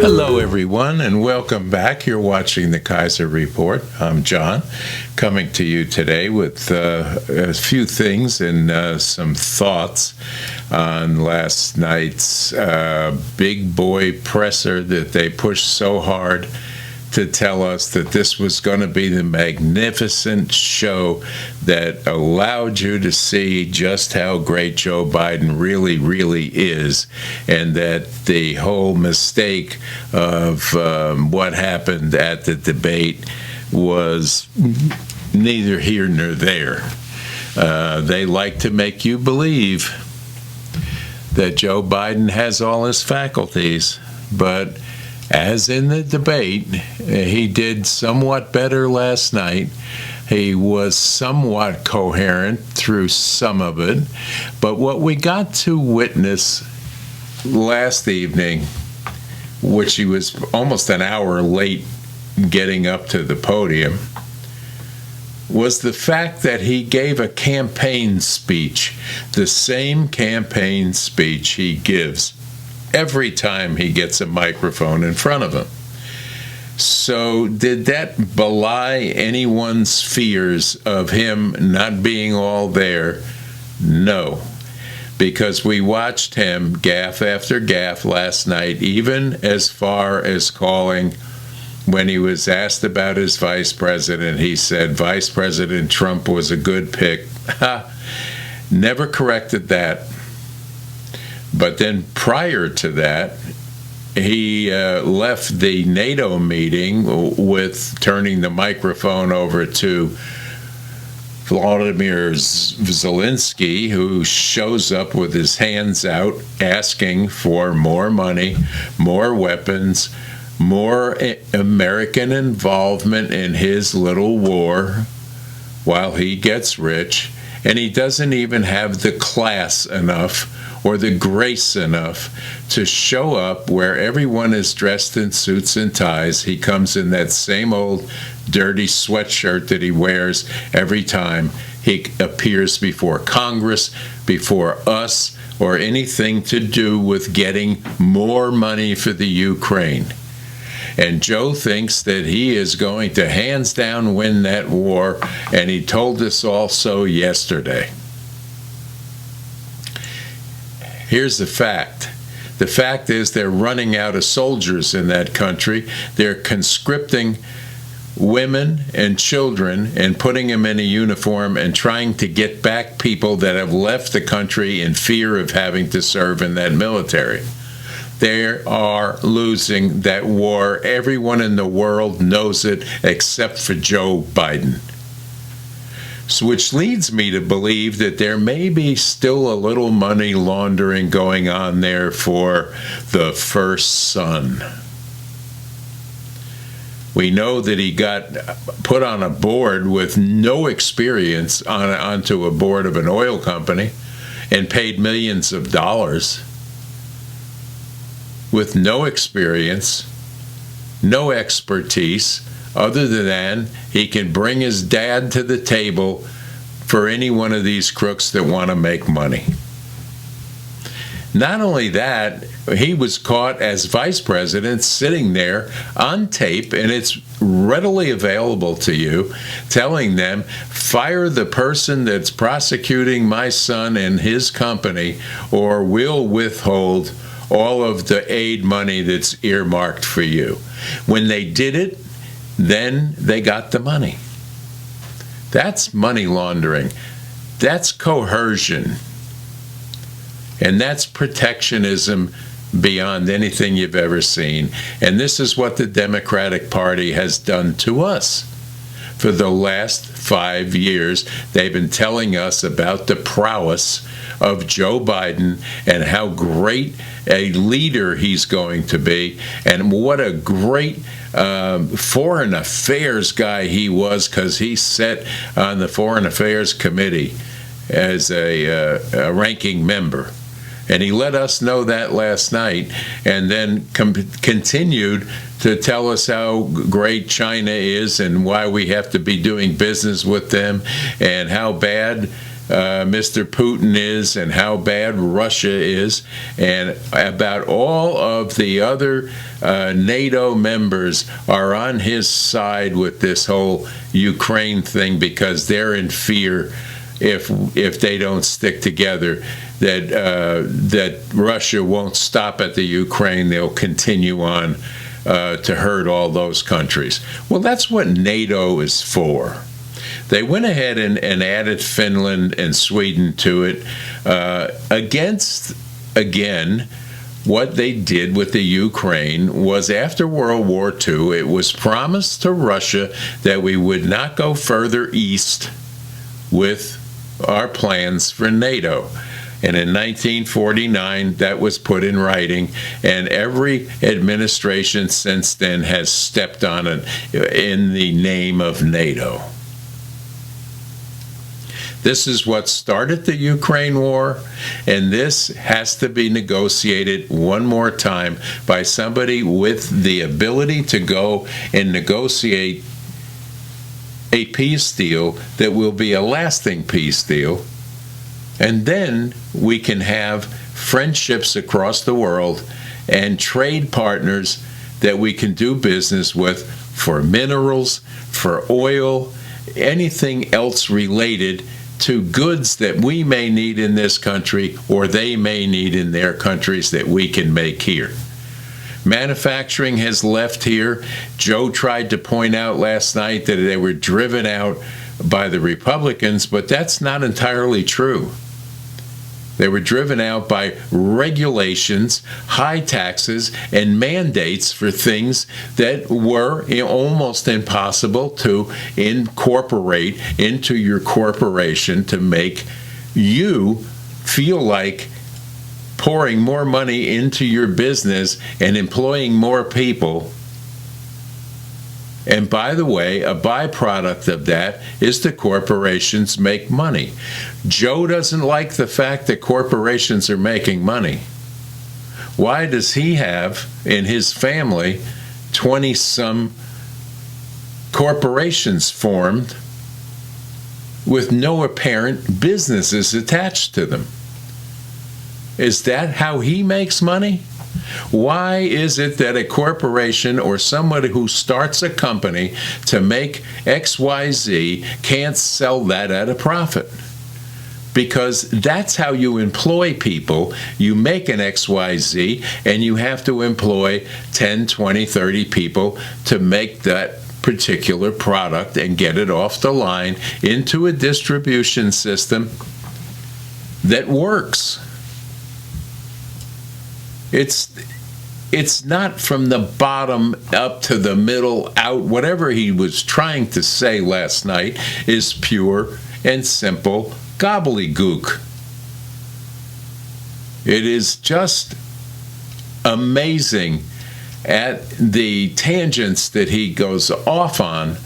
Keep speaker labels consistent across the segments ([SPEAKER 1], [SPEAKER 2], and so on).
[SPEAKER 1] Hello, everyone, and welcome back. You're watching the Kaiser Report. I'm John, coming to you today with a few things and some thoughts on last night's big boy presser that they pushed so hard to tell us that this was going to be the magnificent show that allowed you to see just how great Joe Biden really is, and that the whole mistake of what happened at the debate was neither here nor there. They like to make you believe that Joe Biden has all his faculties, but as in the debate, he did somewhat better last night. He was somewhat coherent through some of it. But what we got to witness last evening, which he was almost an hour late getting up to the podium, was the fact that he gave a campaign speech, the same campaign speech he gives every time he gets a microphone in front of him. So did that belie anyone's fears of him not being all there? No, because we watched him gaffe after gaffe last night, even as far as calling, when he was asked about his vice president, he said Vice President Trump was a good pick. Never corrected that. But then prior to that, he left the NATO meeting with turning the microphone over to Vladimir Zelensky, who shows up with his hands out asking for more money, more weapons, more American involvement in his little war while he gets rich. And he doesn't even have the class enough or the grace enough to show up where everyone is dressed in suits and ties. He comes in that same old dirty sweatshirt that he wears every time he appears before Congress, before us, or anything to do with getting more money for the Ukraine. And Joe thinks that he is going to hands down win that war, and he told us also yesterday. Here's the fact. The fact is they're running out of soldiers in that country. They're conscripting women and children and putting them in a uniform and trying to get back people that have left the country in fear of having to serve in that military. They are losing that war. Everyone in the world knows it except for Joe Biden. So, which leads me to believe that there may be still a little money laundering going on there for the first son. We know that he got put on a board with no experience onto a board of an oil company and paid millions of dollars with no experience, no expertise, other than he can bring his dad to the table for any one of these crooks that want to make money. Not only that, he was caught as vice president sitting there on tape, and it's readily available to you, telling them, fire the person that's prosecuting my son and his company, or we'll withhold all of the aid money that's earmarked for you. When they did it, then they got the money. That's money laundering. That's coercion. And that's protectionism beyond anything you've ever seen. And this is what the Democratic Party has done to us. For the last 5 years, they've been telling us about the prowess of Joe Biden and how great a leader he's going to be, and what a great foreign affairs guy he was, because he sat on the Foreign Affairs Committee as a ranking member. And he let us know that last night, and then continued to tell us how great China is and why we have to be doing business with them, and how bad Mr. Putin is, and how bad Russia is, and about all of the other NATO members are on his side with this whole Ukraine thing, because they're in fear if they don't stick together, that Russia won't stop at the Ukraine. They'll continue on to hurt all those countries. Well, that's what NATO is for. They went ahead and added Finland and Sweden to it against, again, what they did with the Ukraine was after World War II, it was promised to Russia that we would not go further east with our plans for NATO. And in 1949, that was put in writing, and every administration since then has stepped on it in the name of NATO. This is what started the Ukraine war, and this has to be negotiated one more time by somebody with the ability to go and negotiate a peace deal that will be a lasting peace deal. And then we can have friendships across the world and trade partners that we can do business with for minerals, for oil, anything else related to goods that we may need in this country or they may need in their countries that we can make here. Manufacturing has left here. Joe tried to point out last night that they were driven out by the Republicans, but that's not entirely true. They were driven out by regulations, high taxes, and mandates for things that were almost impossible to incorporate into your corporation to make you feel like pouring more money into your business and employing more people. And by the way, a byproduct of that is the corporations make money. Joe doesn't like the fact that corporations are making money. Why does he have in his family 20-some corporations formed with no apparent businesses attached to them? Is that how he makes money? Why is it that a corporation or somebody who starts a company to make XYZ can't sell that at a profit? Because that's how you employ people. You make an XYZ and you have to employ 10, 20, 30 people to make that particular product and get it off the line into a distribution system that works. It's not from the bottom up to the middle out. Whatever he was trying to say last night is pure and simple gobbledygook. It is just amazing at the tangents that he goes off on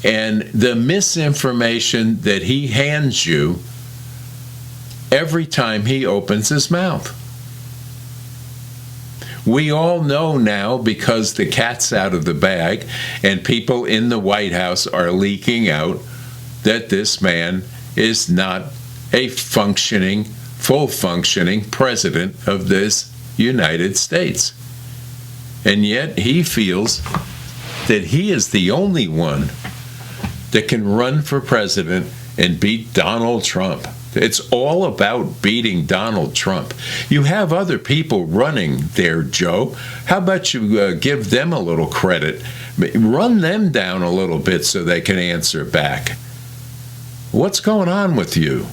[SPEAKER 1] and the misinformation that he hands you every time he opens his mouth. We all know now, because the cat's out of the bag and people in the White House are leaking out, that this man is not a functioning, full-functioning president of this United States. And yet he feels that he is the only one that can run for president and beat Donald Trump. It's all about beating Donald Trump. You have other people running there, Joe. How about you give them a little credit? Run them down a little bit so they can answer back. What's going on with you?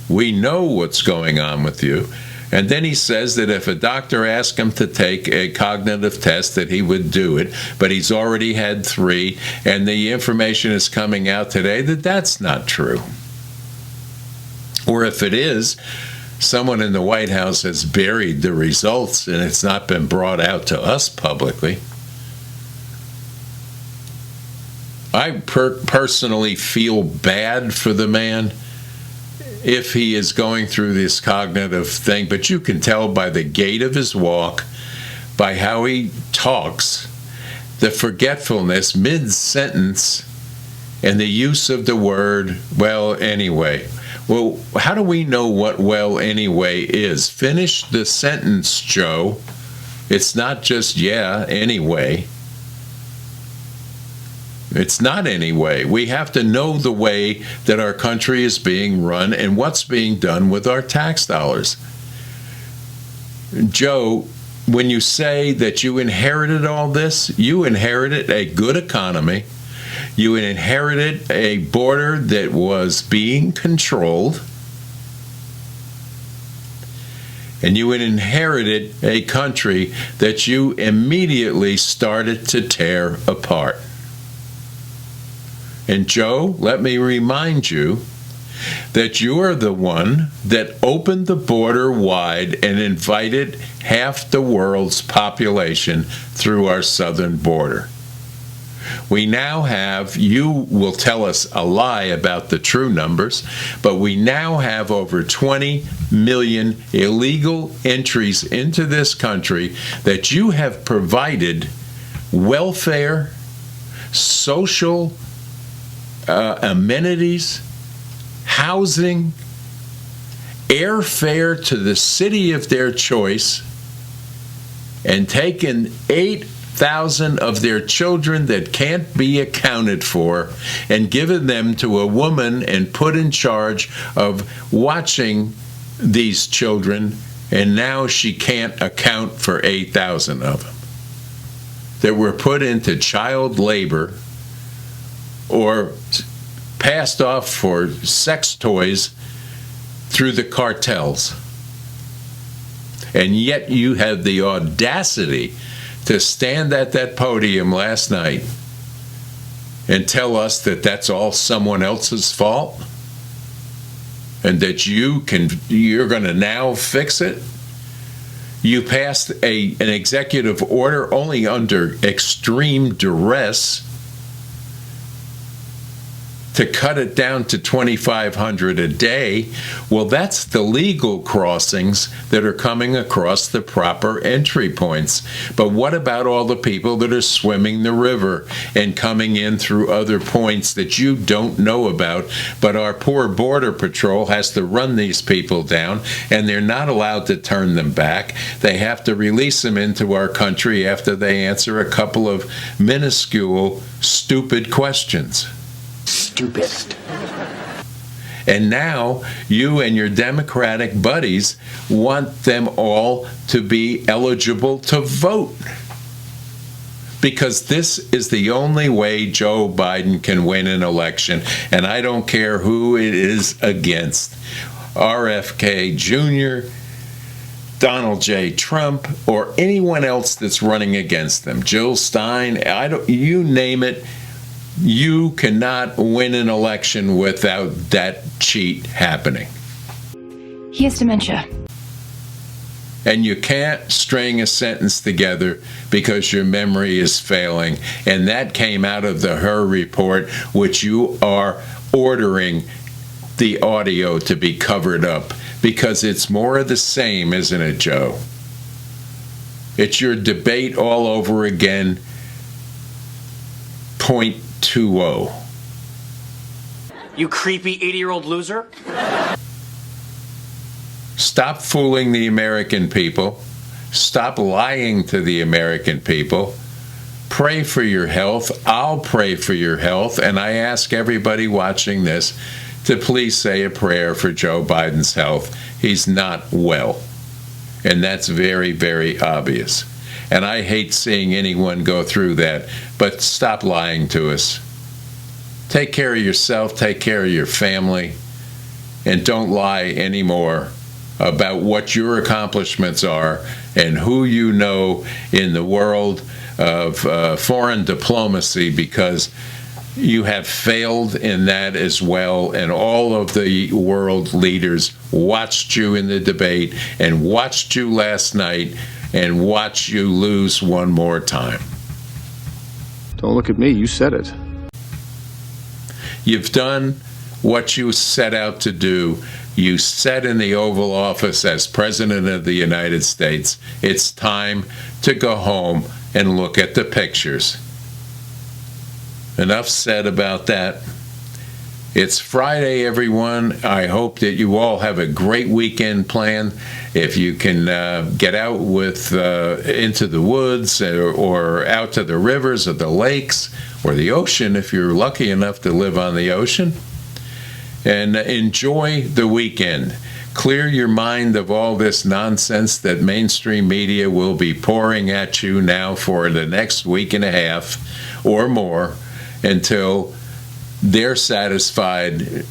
[SPEAKER 1] We know what's going on with you. And then he says that if a doctor asked him to take a cognitive test, that he would do it, but he's already had 3, and the information is coming out today that that's not true. Or if it is, someone in the White House has buried the results and it's not been brought out to us publicly. I personally feel bad for the man. if he is going through this cognitive thing, but you can tell by the gait of his walk, by how he talks, the forgetfulness mid-sentence, and the use of the word, well, anyway. Well, how do we know what well, anyway is? Finish the sentence, Joe. It's not just, yeah, anyway. It's not anyway. We have to know the way that our country is being run and what's being done with our tax dollars. Joe, when you say that you inherited all this, you inherited a good economy. You inherited a border that was being controlled. And you inherited a country that you immediately started to tear apart. And Joe, let me remind you that you are the one that opened the border wide and invited half the world's population through our southern border. We now have, you will tell us a lie about the true numbers, but we now have over 20 million illegal entries into this country that you have provided welfare, social amenities, housing, airfare to the city of their choice, and taken 8,000 of their children that can't be accounted for and given them to a woman and put in charge of watching these children, and now she can't account for 8,000 of them that were put into child labor or passed off for sex toys through the cartels. And yet you had the audacity to stand at that podium last night and tell us that that's all someone else's fault and that you're going to now fix it. You passed an executive order only under extreme duress to cut it down to 2,500 a day. Well, that's the legal crossings that are coming across the proper entry points. But what about all the people that are swimming the river and coming in through other points that you don't know about? But our poor Border Patrol has to run these people down, and they're not allowed to turn them back. They have to release them into our country after they answer a couple of minuscule, stupid questions.
[SPEAKER 2] Stupidest.
[SPEAKER 1] And now you and your Democratic buddies want them all to be eligible to vote, because this is the only way Joe Biden can win an election, and I don't care who it is against. RFK Jr., Donald J. Trump, or anyone else that's running against them. Jill Stein, you name it. You cannot win an election without that cheat happening.
[SPEAKER 2] He has dementia.
[SPEAKER 1] And you can't string a sentence together because your memory is failing. And that came out of the Her report, which you are ordering the audio to be covered up, because it's more of the same, isn't it, Joe? It's your debate all over again. Point 2-0.
[SPEAKER 3] You creepy 80-year-old loser.
[SPEAKER 1] Stop fooling the American people. Stop lying to the American people. Pray for your health. I'll pray for your health. And I ask everybody watching this to please say a prayer for Joe Biden's health. He's not well. And that's very, very obvious. And I hate seeing anyone go through that, but stop lying to us. Take care of yourself, take care of your family, and don't lie anymore about what your accomplishments are and who you know in the world of foreign diplomacy, because you have failed in that as well, and all of the world leaders watched you in the debate and watched you last night and watch you lose one more time.
[SPEAKER 4] Don't look at me, you said it.
[SPEAKER 1] You've done what you set out to do You sat in the Oval Office as President of the United States. It's time to go home and look at the pictures. Enough said about that. It's Friday, everyone. I hope that you all have a great weekend planned. If you can get out into the woods or out to the rivers or the lakes or the ocean, if you're lucky enough to live on the ocean, and enjoy the weekend. Clear your mind of all this nonsense that mainstream media will be pouring at you now for the next week and a half or more until they're satisfied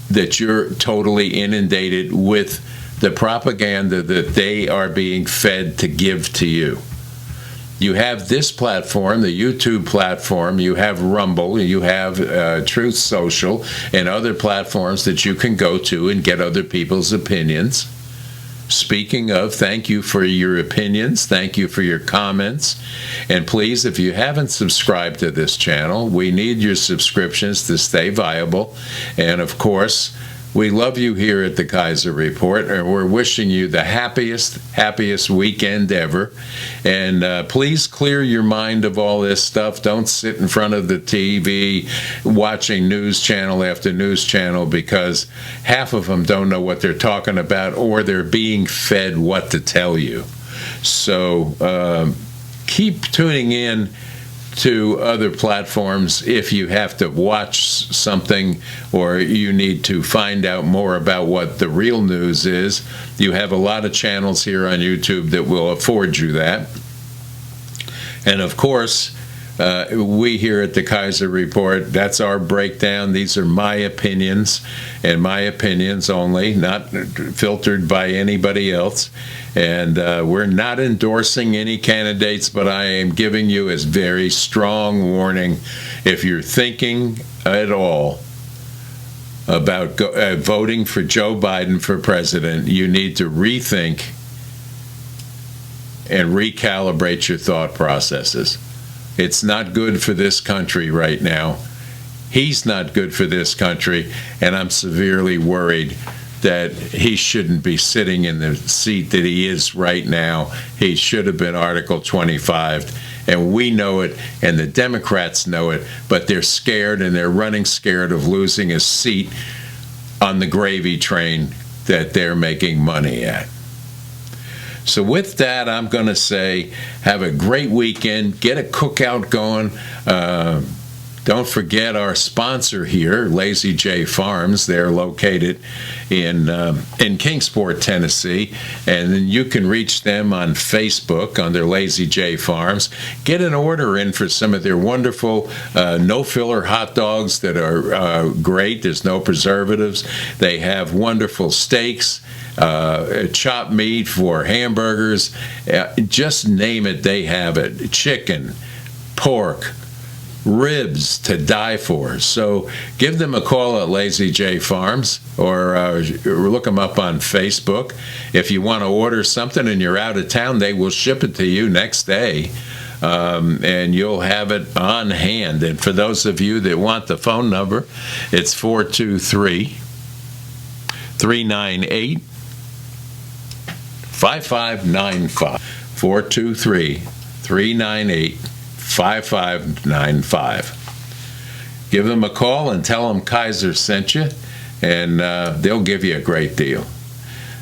[SPEAKER 1] that you're totally inundated with the propaganda that they are being fed to give to you. You have this platform, the YouTube platform, you have Rumble, you have Truth Social, and other platforms that you can go to and get other people's opinions. Speaking of, thank you for your opinions, thank you for your comments, and please, if you haven't subscribed to this channel, we need your subscriptions to stay viable, and of course, we love you here at the Kaiser Report, and we're wishing you the happiest weekend ever. And please clear your mind of all this stuff. Don't sit in front of the TV watching news channel after news channel, because half of them don't know what they're talking about, or they're being fed what to tell you. So keep tuning in to other platforms if you have to watch something or you need to find out more about what the real news is. You have a lot of channels here on YouTube that will afford you that. And of course, we here at the Kaiser Report, that's our breakdown. These are my opinions, and my opinions only, not filtered by anybody else. And we're not endorsing any candidates, but I am giving you a very strong warning. If you're thinking at all about voting for Joe Biden for president, you need to rethink and recalibrate your thought processes. It's not good for this country right now. He's not good for this country, and I'm severely worried that he shouldn't be sitting in the seat that he is right now. He should have been Article 25, and we know it, and the Democrats know it, but they're scared, and they're running scared of losing a seat on the gravy train that they're making money at. So with that, I'm going to say have a great weekend. Get a cookout going. Don't forget our sponsor here, Lazy J Farms. They're located in Kingsport, Tennessee, and then you can reach them on Facebook under Lazy J Farms. Get an order in for some of their wonderful no-filler hot dogs that are great. There's no preservatives. They have wonderful steaks, chopped meat for hamburgers. Just name it, they have it. Chicken, pork, ribs to die for. So give them a call at Lazy J Farms, or look them up on Facebook. If you want to order something and you're out of town, they will ship it to you next day, and you'll have it on hand. And for those of you that want the phone number, it's 423-398-5595. 423-398-5595. Give them a call and tell them Kaiser sent you, and they'll give you a great deal.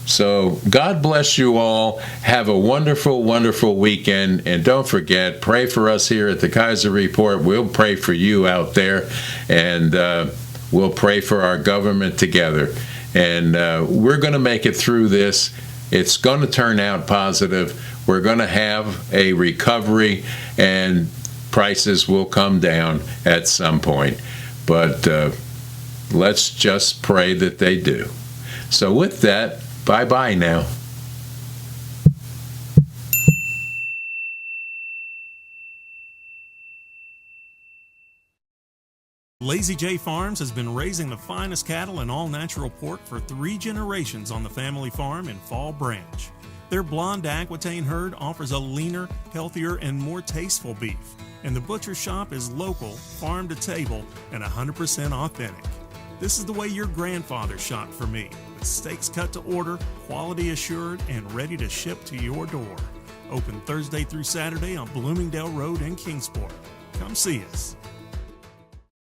[SPEAKER 1] So God bless you all. Have a wonderful, wonderful weekend. And don't forget, pray for us here at the Kaiser Report. We'll pray for you out there, and we'll pray for our government together. And we're going to make it through this. It's going to turn out positive. We're going to have a recovery, and prices will come down at some point. But let's just pray that they do. So with that, bye-bye now.
[SPEAKER 5] Lazy J Farms has been raising the finest cattle and all-natural pork for 3 generations on the family farm in Fall Branch. Their blonde Aquitaine herd offers a leaner, healthier, and more tasteful beef. And the butcher shop is local, farm to table, and 100% authentic. This is the way your grandfather shot for me, with steaks cut to order, quality assured, and ready to ship to your door. Open Thursday through Saturday on Bloomingdale Road in Kingsport. Come see us.